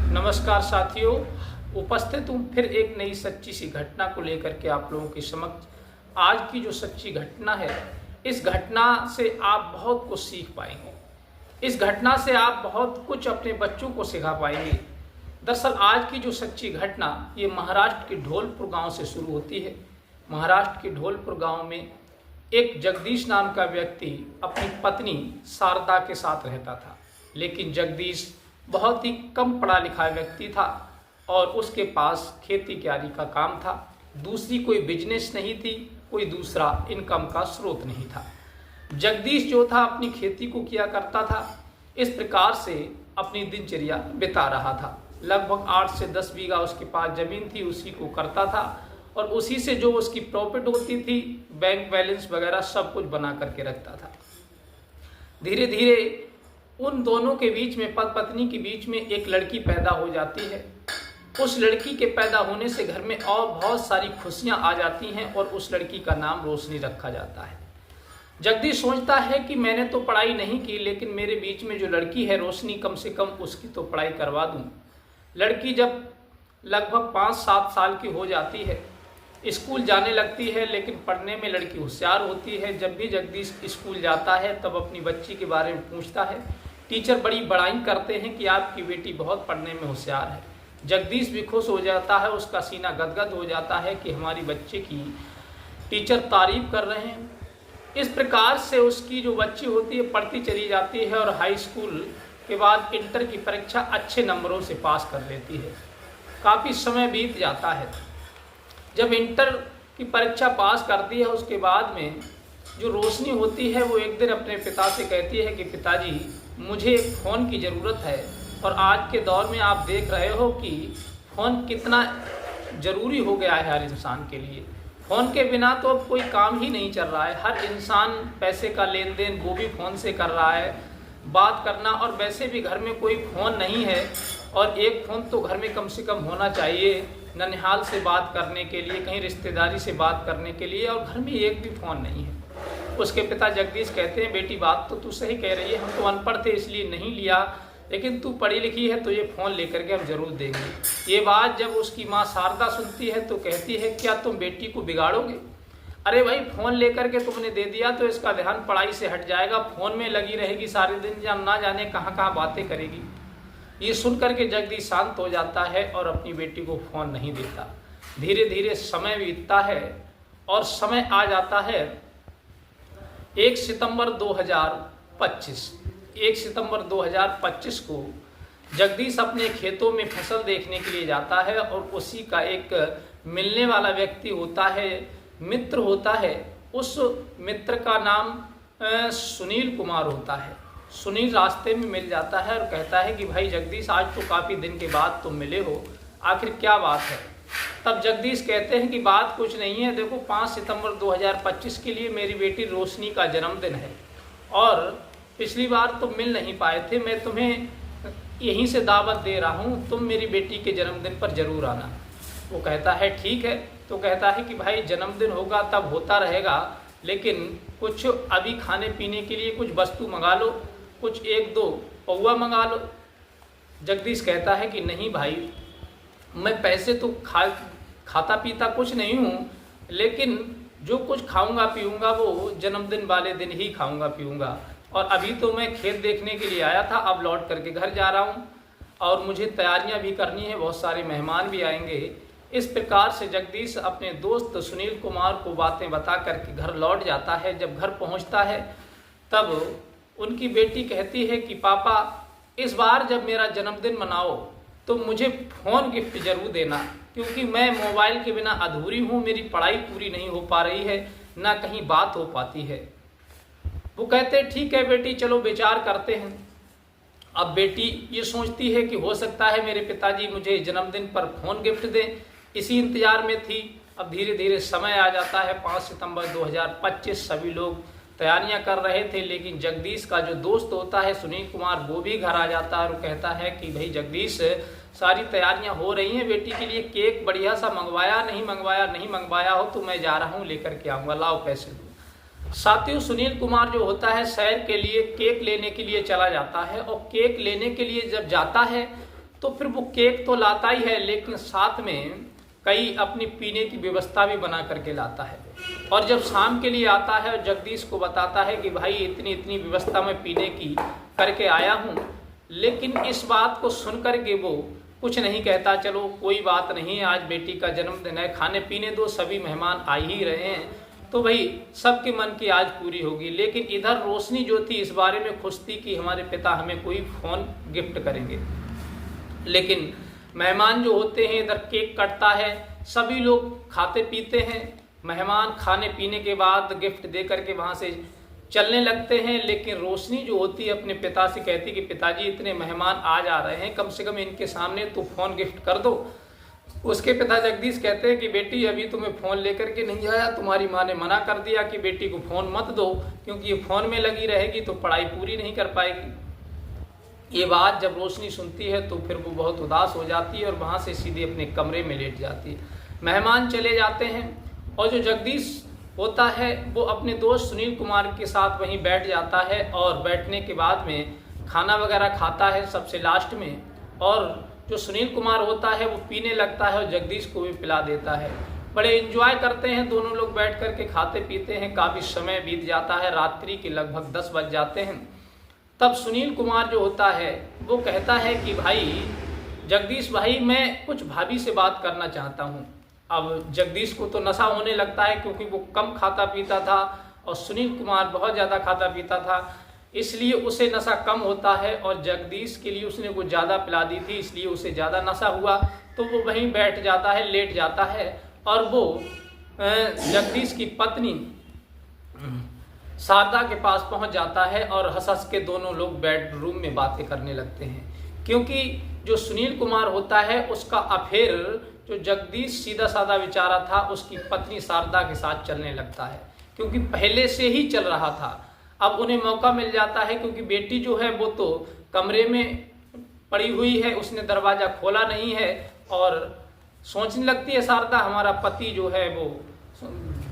नमस्कार साथियों, उपस्थित हूँ फिर एक नई सच्ची सी घटना को लेकर के आप लोगों के समक्ष। आज की जो सच्ची घटना है, इस घटना से आप बहुत कुछ सीख पाएंगे। इस घटना से आप बहुत कुछ अपने बच्चों को सिखा पाएंगे। दरअसल आज की जो सच्ची घटना ये महाराष्ट्र के ढोलपुर गांव से शुरू होती है। महाराष्ट्र के ढोलपुर गांव में एक जगदीश नाम का व्यक्ति अपनी पत्नी शारदा के साथ रहता था, लेकिन जगदीश बहुत ही कम पढ़ा लिखा व्यक्ति था और उसके पास खेती क्यारी का काम था। दूसरी कोई बिजनेस नहीं थी, कोई दूसरा इनकम का स्रोत नहीं था। जगदीश जो था अपनी खेती को किया करता था, इस प्रकार से अपनी दिनचर्या बिता रहा था। लगभग 8 से 10 बीघा उसके पास जमीन थी, उसी को करता था और उसी से जो उसकी प्रॉफिट होती थी, बैंक बैलेंस वगैरह सब कुछ बना करके रखता था। धीरे धीरे उन दोनों के बीच में, पति पत्नी के बीच में एक लड़की पैदा हो जाती है। उस लड़की के पैदा होने से घर में और बहुत सारी खुशियां आ जाती हैं और उस लड़की का नाम रोशनी रखा जाता है। जगदीश सोचता है कि मैंने तो पढ़ाई नहीं की, लेकिन मेरे बीच में जो लड़की है रोशनी, कम से कम उसकी तो पढ़ाई करवा दूं। लड़की जब लगभग 5-7 साल की हो जाती है, स्कूल जाने लगती है, लेकिन पढ़ने में लड़की होशियार होती है। जब भी जगदीश स्कूल जाता है तब अपनी बच्ची के बारे में पूछता है। टीचर बड़ी बड़ाई करते हैं कि आपकी बेटी बहुत पढ़ने में होशियार है। जगदीश भी खुश हो जाता है, उसका सीना गदगद हो जाता है कि हमारी बच्चे की टीचर तारीफ कर रहे हैं। इस प्रकार से उसकी जो बच्ची होती है पढ़ती चली जाती है और हाई स्कूल के बाद इंटर की परीक्षा अच्छे नंबरों से पास कर लेती है। काफ़ी समय बीत जाता है। जब इंटर की परीक्षा पास करती है, उसके बाद में जो रोशनी होती है वो एक दिन अपने पिता से कहती है कि पिताजी, मुझे एक फ़ोन की ज़रूरत है। और आज के दौर में आप देख रहे हो कि फ़ोन कितना ज़रूरी हो गया है हर इंसान के लिए। फ़ोन के बिना तो अब कोई काम ही नहीं चल रहा है। हर इंसान पैसे का लेन देन वो भी फ़ोन से कर रहा है, बात करना। और वैसे भी घर में कोई फ़ोन नहीं है और एक फ़ोन तो घर में कम से कम होना चाहिए, ननिहाल से बात करने के लिए, कहीं रिश्तेदारी से बात करने के लिए, और घर में एक भी फ़ोन नहीं है। उसके पिता जगदीश कहते हैं, बेटी बात तो तू सही कह रही है, हम तो अनपढ़ थे इसलिए नहीं लिया, लेकिन तू पढ़ी लिखी है तो ये फ़ोन लेकर के हम जरूर देंगे। ये बात जब उसकी माँ शारदा सुनती है तो कहती है, क्या तुम बेटी को बिगाड़ोगे? अरे भाई, फ़ोन लेकर के तुमने दे दिया तो इसका ध्यान पढ़ाई से हट जाएगा, फ़ोन में लगी रहेगी सारे दिन, जब ना जाने कहाँ कहाँ बातें करेगी। ये सुन करके जगदीश शांत हो जाता है और अपनी बेटी को फ़ोन नहीं देता। धीरे धीरे समय बीतता है और समय आ जाता है 1 सितंबर 2025। 1 सितंबर 2025 को जगदीश अपने खेतों में फसल देखने के लिए जाता है और उसी का एक मिलने वाला व्यक्ति होता है, मित्र होता है। उस मित्र का नाम सुनील कुमार होता है। सुनील रास्ते में मिल जाता है और कहता है कि भाई जगदीश, आज तो काफ़ी दिन के बाद तुम मिले हो, आखिर क्या बात है? तब जगदीश कहते हैं कि बात कुछ नहीं है, देखो 5 सितंबर 2025 के लिए मेरी बेटी रोशनी का जन्मदिन है और पिछली बार तुम मिल नहीं पाए थे, मैं तुम्हें यहीं से दावत दे रहा हूँ, तुम मेरी बेटी के जन्मदिन पर जरूर आना। वो कहता है ठीक है। तो कहता है कि भाई जन्मदिन होगा तब होता रहेगा, लेकिन कुछ अभी खाने पीने के लिए कुछ वस्तु मंगा लो, कुछ 1-2 पौवा मंगा लो। जगदीश कहता है कि नहीं भाई, मैं पैसे तो खाता पीता कुछ नहीं हूँ, लेकिन जो कुछ खाऊंगा पीऊँगा वो जन्मदिन वाले दिन ही खाऊंगा पीऊँगा। और अभी तो मैं खेत देखने के लिए आया था, अब लौट करके घर जा रहा हूँ और मुझे तैयारियाँ भी करनी है, बहुत सारे मेहमान भी आएंगे। इस प्रकार से जगदीश अपने दोस्त सुनील कुमार को बातें बता करके घर लौट जाता है। जब घर पहुँचता है तब उनकी बेटी कहती है कि पापा, इस बार जब मेरा जन्मदिन मनाओ तो मुझे फ़ोन गिफ्ट जरूर देना, क्योंकि मैं मोबाइल के बिना अधूरी हूँ, मेरी पढ़ाई पूरी नहीं हो पा रही है, ना कहीं बात हो पाती है। वो कहते हैं ठीक है बेटी, चलो विचार करते हैं। अब बेटी ये सोचती है कि हो सकता है मेरे पिताजी मुझे जन्मदिन पर फ़ोन गिफ्ट दें, इसी इंतज़ार में थी। अब धीरे धीरे समय आ जाता है 5 सितंबर 2025। सभी लोग तैयारियां कर रहे थे, लेकिन जगदीश का जो दोस्त होता है सुनील कुमार, वो भी घर आ जाता है और कहता है कि भाई जगदीश, सारी तैयारियां हो रही हैं बेटी के लिए, केक बढ़िया सा मंगवाया नहीं मंगवाया हो तो मैं जा रहा हूं, लेकर के आऊँगा, लाओ पैसे दो। साथियों, सुनील कुमार जो होता है शहर के लिए केक लेने के लिए चला जाता है और केक लेने के लिए जब जाता है तो फिर वो केक तो लाता ही है, लेकिन साथ में कई अपनी पीने की व्यवस्था भी बना करके लाता है। और जब शाम के लिए आता है और जगदीश को बताता है कि भाई इतनी इतनी व्यवस्था मैं पीने की करके आया हूँ, लेकिन इस बात को सुन करके वो कुछ नहीं कहता। चलो कोई बात नहीं, आज बेटी का जन्मदिन है, खाने पीने दो, सभी मेहमान आ ही रहे हैं, तो भाई सबके मन की आज पूरी होगी। लेकिन इधर रोशनी जो थी इस बारे में खुश थी कि हमारे पिता हमें कोई फ़ोन गिफ्ट करेंगे। लेकिन मेहमान जो होते हैं, इधर केक कटता है, सभी लोग खाते पीते हैं, मेहमान खाने पीने के बाद गिफ्ट दे करके वहाँ से चलने लगते हैं। लेकिन रोशनी जो होती है अपने पिता से कहती कि पिताजी इतने मेहमान आज आ रहे हैं, कम से कम इनके सामने तो फ़ोन गिफ्ट कर दो। उसके पिता जगदीश कहते हैं कि बेटी अभी तुम्हें फ़ोन लेकर के नहीं आया, तुम्हारी माँ ने मना कर दिया कि बेटी को फ़ोन मत दो, क्योंकि ये फ़ोन में लगी रहेगी तो पढ़ाई पूरी नहीं कर पाएगी। ये बात जब रोशनी सुनती है तो फिर वो बहुत उदास हो जाती है और वहाँ से सीधे अपने कमरे में लेट जाती है। मेहमान चले जाते हैं और जो जगदीश होता है वो अपने दोस्त सुनील कुमार के साथ वहीं बैठ जाता है और बैठने के बाद में खाना वगैरह खाता है सबसे लास्ट में। और जो सुनील कुमार होता है वो पीने लगता है और जगदीश को भी पिला देता है। बड़े एंजॉय करते हैं दोनों लोग बैठ कर के, खाते पीते हैं। काफ़ी समय बीत जाता है, रात्रि के लगभग 10 बज जाते हैं। तब सुनील कुमार जो होता है वो कहता है कि भाई जगदीश भाई, मैं कुछ भाभी से बात करना चाहता हूँ। अब जगदीश को तो नशा होने लगता है क्योंकि वो कम खाता पीता था और सुनील कुमार बहुत ज़्यादा खाता पीता था, इसलिए उसे नशा कम होता है और जगदीश के लिए उसने कुछ ज़्यादा पिला दी थी, इसलिए उसे ज़्यादा नशा हुआ। तो वो वहीं बैठ जाता है, लेट जाता है और वो जगदीश की पत्नी शारदा के पास पहुंच जाता है और हंस हंस के दोनों लोग बेडरूम में बातें करने लगते हैं। क्योंकि जो सुनील कुमार होता है उसका अफेयर जो जगदीश सीधा साधा बेचारा था उसकी पत्नी शारदा के साथ चलने लगता है, क्योंकि पहले से ही चल रहा था। अब उन्हें मौका मिल जाता है क्योंकि बेटी जो है वो तो कमरे में पड़ी हुई है, उसने दरवाज़ा खोला नहीं है और सोचने लगती है शारदा हमारा पति जो है वो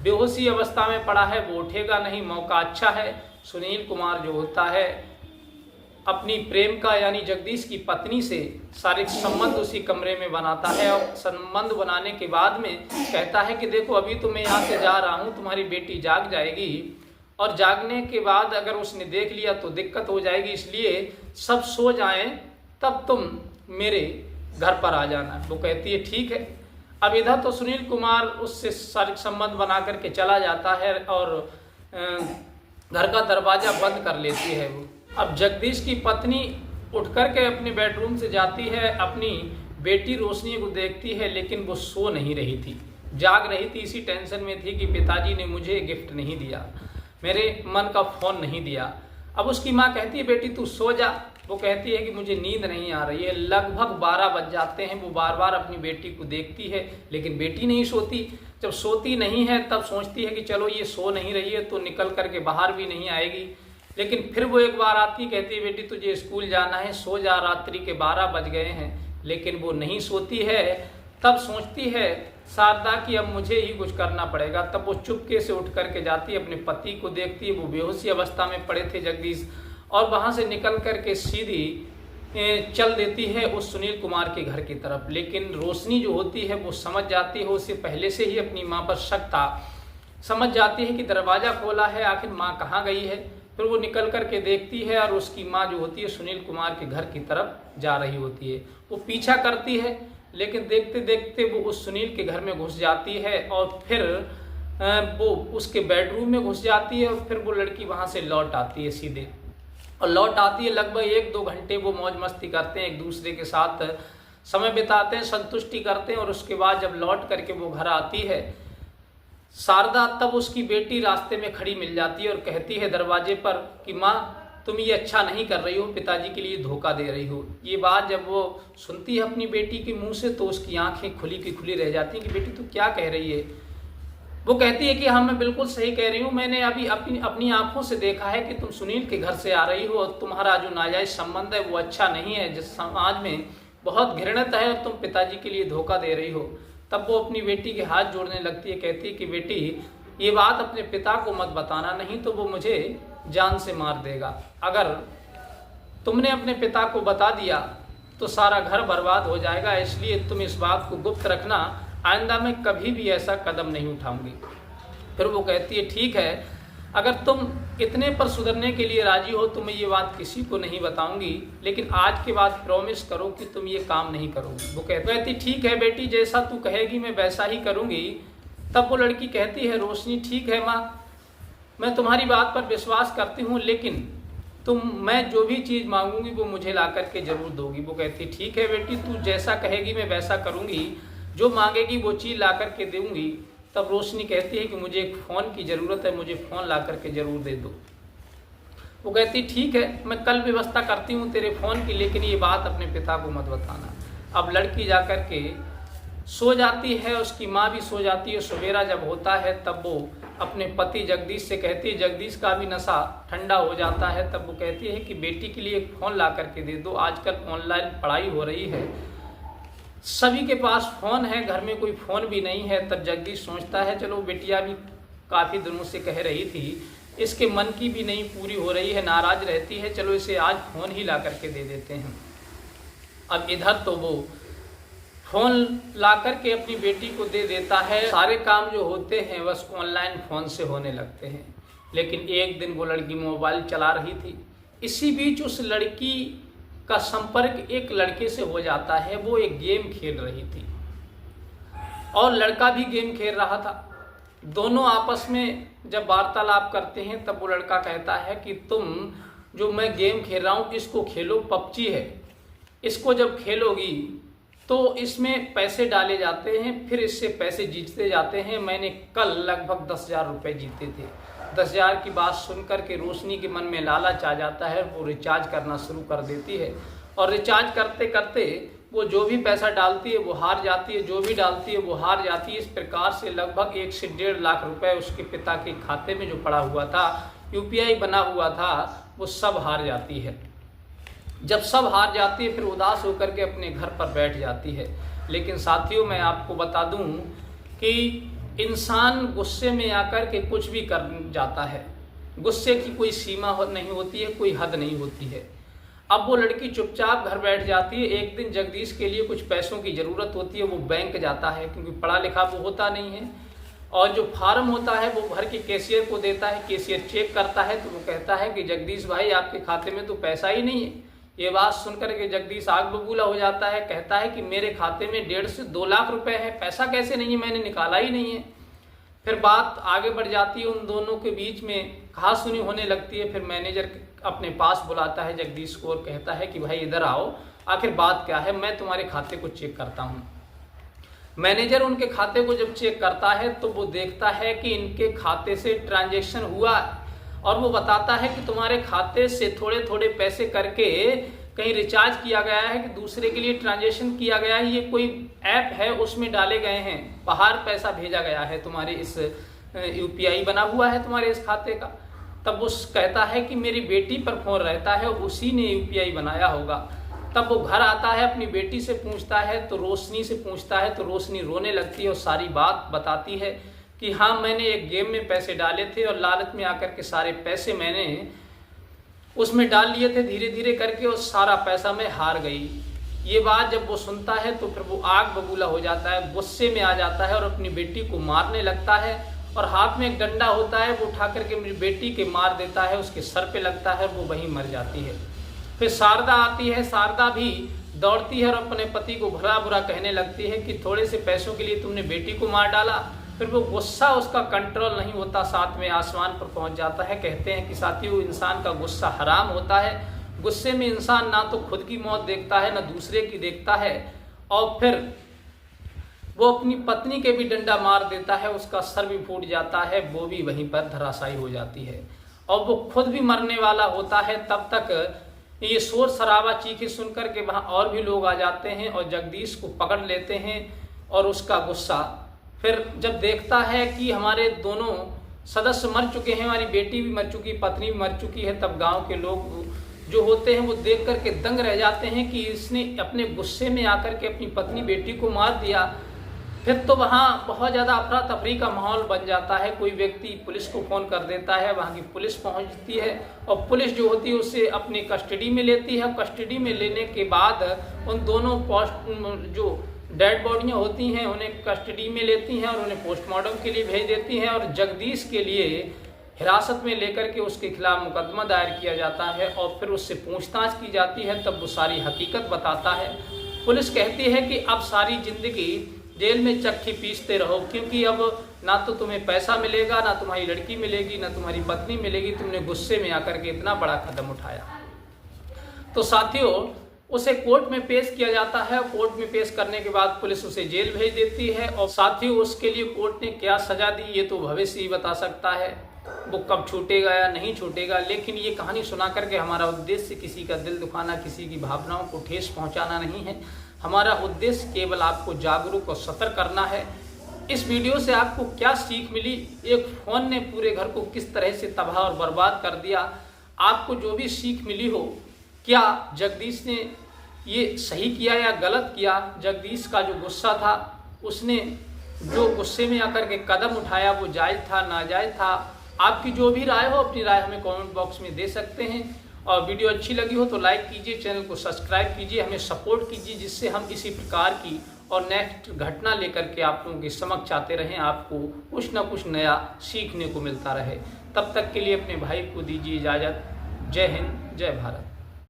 बेहोशी अवस्था में पड़ा है, वो उठेगा नहीं, मौका अच्छा है। सुनील कुमार जो होता है अपनी प्रेम का यानी जगदीश की पत्नी से शारीरिक संबंध उसी कमरे में बनाता है और संबंध बनाने के बाद में कहता है कि देखो अभी तो मैं यहाँ से जा रहा हूँ, तुम्हारी बेटी जाग जाएगी और जागने के बाद अगर उसने देख लिया तो दिक्कत हो जाएगी, इसलिए सब सो जाएं तब तुम मेरे घर पर आ जाना। वो कहती है ठीक है। अब इधर तो सुनील कुमार उससे शारीरिक संबंध बना करके चला जाता है और घर का दरवाज़ा बंद कर लेती है वो। अब जगदीश की पत्नी उठ कर के अपने बेडरूम से जाती है, अपनी बेटी रोशनी को देखती है, लेकिन वो सो नहीं रही थी, जाग रही थी। इसी टेंशन में थी कि पिताजी ने मुझे गिफ्ट नहीं दिया, मेरे मन का फ़ोन नहीं दिया। अब उसकी माँ कहती है बेटी तू सो जा। वो कहती है कि मुझे नींद नहीं आ रही है। लगभग 12 बज जाते हैं। वो बार बार अपनी बेटी को देखती है लेकिन बेटी नहीं सोती। जब सोती नहीं है तब सोचती है कि चलो ये सो नहीं रही है तो निकल करके बाहर भी नहीं आएगी। लेकिन फिर वो एक बार आती, कहती है बेटी तुझे स्कूल जाना है, सो जा, रात्रि के 12 बज गए हैं। लेकिन वो नहीं सोती है। तब सोचती है शारदा कि अब मुझे ही कुछ करना पड़ेगा। तब वो चुपके से उठ करके जाती है, अपने पति को देखती है, वो बेहोशी अवस्था में पड़े थे जगदीश, और वहाँ से निकल करके सीधी चल देती है उस सुनील कुमार के घर की तरफ। लेकिन रोशनी जो होती है वो समझ जाती है, उसे पहले से ही अपनी माँ पर शक था, समझ जाती है कि दरवाज़ा खोला है, आखिर माँ कहाँ गई है। फिर वो निकल करके देखती है और उसकी माँ जो होती है सुनील कुमार के घर की तरफ जा रही होती है। वो पीछा करती है लेकिन देखते देखते वो उस सुनील के घर में घुस जाती है और फिर वो उसके बेडरूम में घुस जाती है और फिर वो लड़की वहाँ से लौट आती है सीधे, और लौट आती है। लगभग 1-2 घंटे वो मौज मस्ती करते हैं, एक दूसरे के साथ समय बिताते हैं, संतुष्टि करते हैं। और उसके बाद जब लौट करके वो घर आती है शारदा, तब उसकी बेटी रास्ते में खड़ी मिल जाती है और कहती है दरवाजे पर कि माँ तुम ये अच्छा नहीं कर रही हो, पिताजी के लिए धोखा दे रही हो। ये बात जब वो सुनती है अपनी बेटी के मुंह से तो उसकी आंखें खुली की खुली रह जाती हैं कि बेटी तू क्या कह रही है। वो कहती है कि हाँ मैं बिल्कुल सही कह रही हूँ, मैंने अभी अपनी आंखों से देखा है कि तुम सुनील के घर से आ रही हो और तुम्हारा जो नाजायज संबंध है वो अच्छा नहीं है, जिस समाज में बहुत घृणित है, और तुम पिताजी के लिए धोखा दे रही हो। तब वो अपनी बेटी के हाथ जोड़ने लगती है, कहती है कि बेटी ये बात अपने पिता को मत बताना, नहीं तो वो मुझे जान से मार देगा। अगर तुमने अपने पिता को बता दिया तो सारा घर बर्बाद हो जाएगा, इसलिए तुम इस बात को गुप्त रखना, आइंदा मैं कभी भी ऐसा कदम नहीं उठाऊंगी। फिर वो कहती है ठीक है, अगर तुम इतने पर सुधरने के लिए राजी हो तो मैं ये बात किसी को नहीं बताऊंगी, लेकिन आज के बाद प्रॉमिस करो कि तुम ये काम नहीं करोगी। वो कहती ठीक है बेटी, जैसा तू कहेगी मैं वैसा ही करूंगी। तब वो लड़की कहती है रोशनी ठीक है माँ, मैं तुम्हारी बात पर विश्वास करती हूँ, लेकिन मैं जो भी चीज़ मांगूंगी वो मुझे ला करके जरूर दोगी। वो कहती ठीक है बेटी, तू जैसा कहेगी मैं वैसा करूंगी, जो मांगेगी वो चीज़ ला करके दूंगी। तब रोशनी कहती है कि मुझे एक फ़ोन की ज़रूरत है, मुझे फ़ोन ला करके ज़रूर दे दो। वो कहती ठीक है, मैं कल व्यवस्था करती हूँ तेरे फ़ोन की, लेकिन ये बात अपने पिता को मत बताना। अब लड़की जा कर के सो जाती है, उसकी माँ भी सो जाती है। सवेरा जब होता है तब वो अपने पति जगदीश से कहती है, जगदीश का भी नशा ठंडा हो जाता है। तब वो कहती है कि बेटी के लिए एक फ़ोन ला करके दे दो, आजकल ऑनलाइन पढ़ाई हो रही है, सभी के पास फ़ोन है, घर में कोई फ़ोन भी नहीं है। तब जगदीश सोचता है चलो बेटिया भी काफ़ी दिनों से कह रही थी, इसके मन की भी नहीं पूरी हो रही है, नाराज़ रहती है, चलो इसे आज फ़ोन ही ला करके दे देते हैं। अब इधर तो वो फ़ोन ला करके अपनी बेटी को दे देता है। सारे काम जो होते हैं बस ऑनलाइन फ़ोन से होने लगते हैं। लेकिन एक दिन वो लड़की मोबाइल चला रही थी, इसी बीच उस लड़की का संपर्क एक लड़के से हो जाता है। वो एक गेम खेल रही थी और लड़का भी गेम खेल रहा था। दोनों आपस में जब वार्तालाप करते हैं तब वो लड़का कहता है कि तुम जो मैं गेम खेल रहा हूँ इसको खेलो, पबजी है, इसको जब खेलोगी तो इसमें पैसे डाले जाते हैं, फिर इससे पैसे जीतते जाते हैं। मैंने कल लगभग 10,000 रुपये जीते थे। 10,000 की बात सुनकर के रोशनी के मन में लालच आ जाता है, वो रिचार्ज करना शुरू कर देती है और रिचार्ज करते करते वो जो भी पैसा डालती है वो हार जाती है, जो भी डालती है वो हार जाती है। इस प्रकार से लगभग 1 से 1.5 लाख रुपए उसके पिता के खाते में जो पड़ा हुआ था, यूपीआई बना हुआ था, वो सब हार जाती है। जब सब हार जाती है फिर उदास होकर के अपने घर पर बैठ जाती है। लेकिन साथियों, मैं आपको बता दूं कि इंसान गुस्से में आकर के कुछ भी कर जाता है, गुस्से की कोई सीमा नहीं होती है, कोई हद नहीं होती है। अब वो लड़की चुपचाप घर बैठ जाती है। एक दिन जगदीश के लिए कुछ पैसों की ज़रूरत होती है, वो बैंक जाता है, क्योंकि पढ़ा लिखा वो होता नहीं है, और जो फार्म होता है वो भर के कैशियर को देता है। कैशियर चेक करता है तो वो कहता है कि जगदीश भाई आपके खाते में तो पैसा ही नहीं है। ये बात सुनकर के जगदीश आग बबूला हो जाता है, कहता है कि मेरे खाते में 1.5 से 2 लाख रुपए है, पैसा कैसे नहीं है, मैंने निकाला ही नहीं है। फिर बात आगे बढ़ जाती है, उन दोनों के बीच में कहासुनी होने लगती है। फिर मैनेजर अपने पास बुलाता है जगदीश को और कहता है कि भाई इधर आओ, आखिर बात क्या है, मैं तुम्हारे खाते को चेक करता हूँ। मैनेजर उनके खाते को जब चेक करता है तो वो देखता है कि इनके खाते से ट्रांजैक्शन हुआ और वो बताता है कि तुम्हारे खाते से थोड़े थोड़े पैसे करके कहीं रिचार्ज किया गया है कि दूसरे के लिए ट्रांजैक्शन किया गया है, ये कोई ऐप है उसमें डाले गए हैं, बाहर पैसा भेजा गया है, तुम्हारे इस यूपीआई बना हुआ है तुम्हारे इस खाते का। तब वो कहता है कि मेरी बेटी पर फोन रहता है, उसी ने यूपीआई बनाया होगा। तब वो घर आता है, अपनी बेटी से पूछता है तो रोशनी से पूछता है तो रोशनी रोने लगती है और सारी बात बताती है कि हाँ मैंने एक गेम में पैसे डाले थे और लालच में आकर के सारे पैसे मैंने उसमें डाल लिए थे धीरे धीरे करके और सारा पैसा मैं हार गई। ये बात जब वो सुनता है तो फिर वो आग बबूला हो जाता है, गुस्से में आ जाता है और अपनी बेटी को मारने लगता है और हाथ में एक डंडा होता है वो उठा करके मेरी बेटी के मार देता है, उसके सर पे लगता है, वो वहीं मर जाती है। फिर शारदा आती है, शारदा भी दौड़ती है और अपने पति को भला बुरा कहने लगती है कि थोड़े से पैसों के लिए तुमने बेटी को मार डाला। फिर वो गुस्सा उसका कंट्रोल नहीं होता, साथ में आसमान पर पहुंच जाता है। कहते हैं कि साथियों, इंसान का गुस्सा हराम होता है। गुस्से में इंसान ना तो खुद की मौत देखता है ना दूसरे की देखता है और फिर वो अपनी पत्नी के भी डंडा मार देता है, उसका सर भी फूट जाता है, वो भी वहीं पर धराशायी हो जाती है और वो खुद भी मरने वाला होता है। तब तक ये शोर शराबा चीखें सुनकर के वहाँ और भी लोग आ जाते हैं और जगदीश को पकड़ लेते हैं और उसका गुस्सा फिर जब देखता है कि हमारे दोनों सदस्य मर चुके हैं, हमारी बेटी भी मर चुकी, पत्नी भी मर चुकी है, तब गांव के लोग जो होते हैं वो देख करके दंग रह जाते हैं कि इसने अपने गुस्से में आकर के अपनी पत्नी बेटी को मार दिया। फिर तो वहाँ बहुत ज़्यादा अफरा तफरी का माहौल बन जाता है। कोई व्यक्ति पुलिस को फ़ोन कर देता है, वहाँ की पुलिस पहुँचती है और पुलिस जो होती है उसे अपनी कस्टडी में लेती है। कस्टडी में लेने के बाद उन दोनों जो डेड बॉडियाँ होती हैं उन्हें कस्टडी में लेती हैं और उन्हें पोस्टमार्टम के लिए भेज देती हैं और जगदीश के लिए हिरासत में लेकर के उसके खिलाफ मुकदमा दायर किया जाता है और फिर उससे पूछताछ की जाती है। तब वो सारी हकीकत बताता है। पुलिस कहती है कि अब सारी ज़िंदगी जेल में चक्की पीसते रहो, क्योंकि अब ना तो तुम्हें पैसा मिलेगा, ना तुम्हारी लड़की मिलेगी, ना तुम्हारी पत्नी मिलेगी। तुमने गुस्से में आकर के इतना बड़ा कदम उठाया। तो साथियों, उसे कोर्ट में पेश किया जाता है। कोर्ट में पेश करने के बाद पुलिस उसे जेल भेज देती है और साथियों उसके लिए कोर्ट ने क्या सजा दी ये तो भविष्य ही बता सकता है, वो कब छूटेगा या नहीं छूटेगा। लेकिन ये कहानी सुना करके हमारा उद्देश्य किसी का दिल दुखाना, किसी की भावनाओं को ठेस पहुंचाना नहीं है। हमारा उद्देश्य केवल आपको जागरूक और सतर्क करना है। इस वीडियो से आपको क्या सीख मिली, एक फ़ोन ने पूरे घर को किस तरह से तबाह और बर्बाद कर दिया, आपको जो भी सीख मिली हो, क्या जगदीश ने ये सही किया या गलत किया, जगदीश का जो गुस्सा था, उसने जो गुस्से में आकर के कदम उठाया वो जायज़ था नाजायज़ था। आपकी जो भी राय हो अपनी राय हमें कमेंट बॉक्स में दे सकते हैं। और वीडियो अच्छी लगी हो तो लाइक कीजिए, चैनल को सब्सक्राइब कीजिए, हमें सपोर्ट कीजिए, जिससे हम इसी प्रकार की और नेक्स्ट घटना लेकर के आप लोगों के समक्ष आते रहें, आपको कुछ ना कुछ नया सीखने को मिलता रहे। तब तक के लिए अपने भाई को दीजिए इजाज़त। जय हिंद, जय भारत।